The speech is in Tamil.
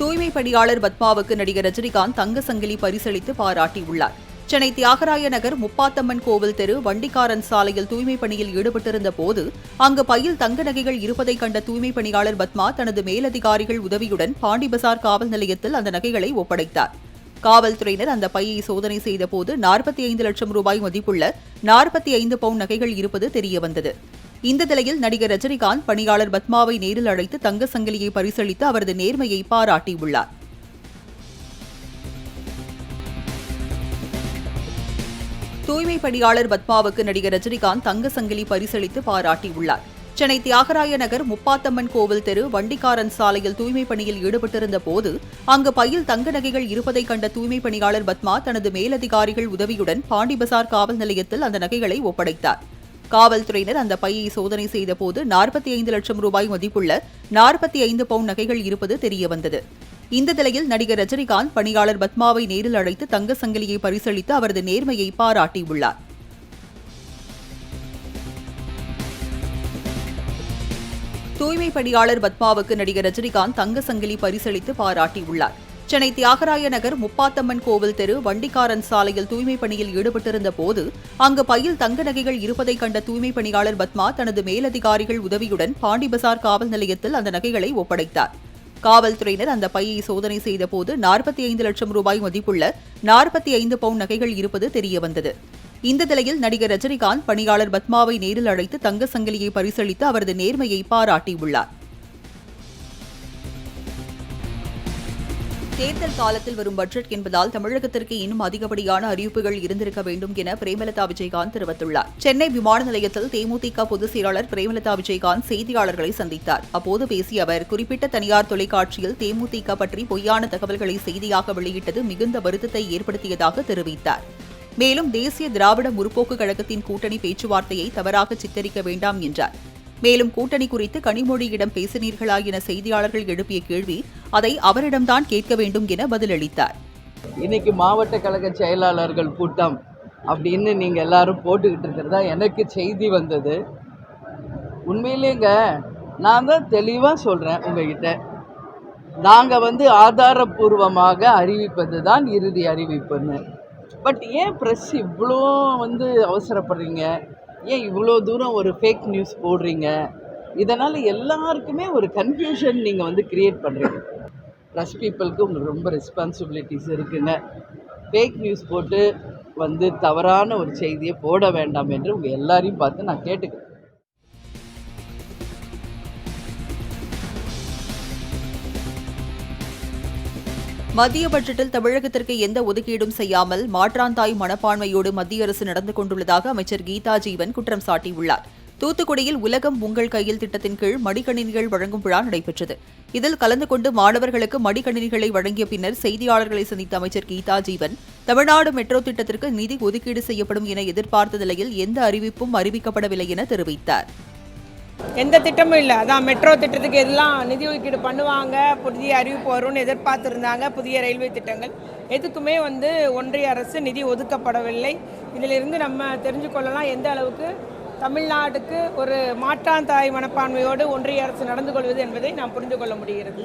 தூய்மை பணியாளர் பத்மாவுக்கு நடிகர் ரஜினிகாந்த் தங்க சங்கிலி பரிசளித்து பாராட்டியுள்ளார். சென்னை தியாகராய நகர் முப்பாத்தம்மன் கோவில் தெரு வண்டிக்காரன் சாலையில் தூய்மை பணியில் ஈடுபட்டிருந்த போது அங்கு பையில் தங்க நகைகள் இருப்பதை கண்ட தூய்மை பணியாளர் பத்மா தனது மேலதிகாரிகள் உதவியுடன் பாண்டி பசார் காவல் நிலையத்தில் அந்த நகைகளை ஒப்படைத்தார். காவல்துறையினர் அந்த பையை சோதனை செய்தபோது 45 லட்சம் ரூபாய் மதிப்புள்ள 45 பவுன் நகைகள் இருப்பது தெரியவந்தது. இந்த நிலையில் நடிகர் ரஜினிகாந்த் பணியாளர் பத்மாவை நேரில் அழைத்து தங்க சங்கிலியை பரிசளித்து அவரது நேர்மையை பாராட்டியுள்ளார். தூய்மை பணியாளர் பத்மாவுக்கு நடிகர் ரஜினிகாந்த் தங்க சங்கிலி பரிசளித்து பாராட்டியுள்ளார். சென்னை தியாகராய நகர் முப்பாத்தம்மன் கோவில் தெரு வண்டிக்காரன் சாலையில் தூய்மை பணியில் ஈடுபட்டிருந்த போது அங்கு பையில் தங்க நகைகள் இருப்பதை கண்ட தூய்மை பணியாளர் பத்மா தனது மேலதிகாரிகள் உதவியுடன் பாண்டி பசார் காவல் நிலையத்தில் அந்த நகைகளை ஒப்படைத்தார். காவல்துறையினர் அந்த பையை சோதனை செய்தபோது 45 லட்சம் ரூபாய் மதிப்புள்ள 45 பவுன் நகைகள் இருப்பது தெரியவந்தது. இந்த நிலையில் நடிகர் ரஜினிகாந்த் பணியாளர் பத்மாவை நேரில் அழைத்து தங்க சங்கிலியை பரிசளித்து அவரது நேர்மையை பாராட்டியுள்ளார். தூய்மை பணியாளர் பத்மாவுக்கு நடிகர் ரஜினிகாந்த் தங்க சங்கிலி பரிசளித்து பாராட்டியுள்ளார். சென்னை தியாகராய நகர் முப்பாத்தம்மன் கோவில் தெரு வண்டிக்காரன் சாலையில் தூய்மை பணியில் ஈடுபட்டிருந்த போது அங்கு பையில் தங்க நகைகள் இருப்பதை கண்ட தூய்மை பணியாளர் பத்மா தனது மேலதிகாரிகள் உதவியுடன் பாண்டி பசார் காவல் நிலையத்தில் அந்த நகைகளை ஒப்படைத்தார். காவல்துறையினர் அந்த பையை சோதனை செய்தபோது 45 லட்சம் ரூபாய் மதிப்புள்ள 45 பவுன் நகைகள் இருப்பது தெரியவந்தது. இந்த நிலையில் நடிகர் ரஜினிகாந்த் பணியாளர் பத்மாவை நேரில் அழைத்து தங்க சங்கிலியை பரிசளித்து அவரது நேர்மையை பாராட்டியுள்ளார். தேர்தல் காலத்தில் வரும் பட்ஜெட் என்பதால் தமிழகத்திற்கு இன்னும் அதிகப்படியான அறிவிப்புகள் இருந்திருக்க வேண்டும் என பிரேமலதா விஜயகாந்த் தெரிவித்துள்ளார். சென்னை விமான நிலையத்தில் தேமுதிக பொதுச் செயலாளர் பிரேமலதா விஜயகாந்த் செய்தியாளர்களை சந்தித்தார். அப்போது பேசிய அவர், குறிப்பிட்ட தனியார் தொலைக்காட்சியில் தேமுதிக பற்றி பொய்யான தகவல்களை செய்தியாக வெளியிட்டது மிகுந்த வருத்தத்தை ஏற்படுத்தியதாக தெரிவித்தார். மேலும் தேசிய திராவிட முற்போக்கு கழகத்தின் கூட்டணி பேச்சுவார்த்தையை தவறாக சித்தரிக்க வேண்டாம் என்றார். மேலும் கூட்டணி குறித்து கனிமொழியிடம் பேசினீர்களா என செய்தியாளர்கள் எழுப்பிய கேள்வி, அதை அவரிடம்தான் கேட்க வேண்டும் என பதிலளித்தார். இன்னைக்கு மாவட்ட கழக செயலாளர்கள் கூட்டம் அப்படின்னு நீங்க எல்லாரும் போட்டுக்கிட்டு இருக்கிறதா எனக்கு செய்தி வந்தது. உண்மையிலேங்க நான் தான் தெளிவாக சொல்றேன் உங்ககிட்ட, நாங்கள் ஆதாரபூர்வமாக அறிவிப்பது தான் இறுதி அறிவிப்புன்னு. பட் ஏன் ப்ரெஸ் இவ்வளோ அவசரப்படுறீங்க? ஏன் இவ்வளோ தூரம் ஒரு ஃபேக் நியூஸ் போடுறீங்க? இதனால் எல்லாருக்குமே ஒரு கன்ஃபியூஷன் நீங்கள் கிரியேட் பண்ணுறீங்க. ப்ரெஸ் பீப்புளுக்கு உங்களுக்கு ரொம்ப ரெஸ்பான்சிபிலிட்டிஸ் இருக்குங்க. ஃபேக் நியூஸ் போட்டு தவறான ஒரு செய்தியை போட வேண்டாம் என்று உங்கள் எல்லாரையும் பார்த்து நான் கேட்டுக்கிறேன். மத்திய பட்ஜெட்டில் தமிழகத்திற்கு எந்த ஒதுக்கீடும் செய்யாமல் மாற்றாந்தாய் மனப்பான்மையோடு மத்திய அரசு நடந்து கொண்டுள்ளதாக அமைச்சர் கீதா ஜீவன் குற்றம் சாட்டியுள்ளார். தூத்துக்குடியில் உலகம் உங்கள் கையில் திட்டத்தின் கீழ் மடிக்கணினிகள் வழங்கும் விழா நடைபெற்றது. இதில் கலந்து கொண்டு மாணவர்களுக்கு மடிக்கணினிகளை வழங்கிய பின்னர் செய்தியாளர்களை சந்தித்த அமைச்சர் கீதா ஜீவன், தமிழ்நாடு மெட்ரோ திட்டத்திற்கு நிதி ஒதுக்கீடு செய்யப்படும் என எதிர்பார்த்த நிலையில் எந்த அறிவிப்பும் அறிவிக்கப்படவில்லை என தெரிவித்தார். எந்த திட்டமும் இல்லை. அதான் மெட்ரோ திட்டத்துக்கு எல்லாம் நிதி ஒதுக்கீடு பண்ணுவாங்க, புதிய அறிவிப்பு வரும்னு எதிர்பார்த்துருந்தாங்க. புதிய ரயில்வே திட்டங்கள் எதுக்குமே ஒன்றிய அரசு நிதி ஒதுக்கப்படவில்லை. இதிலிருந்து நம்ம தெரிஞ்சு கொள்ளலாம் எந்த அளவுக்கு தமிழ்நாட்டுக்கு ஒரு மாற்றாந்தாய் மனப்பான்மையோடு ஒன்றிய அரசு நடந்து கொள்வது என்பதை நாம் புரிந்து கொள்ள முடிகிறது.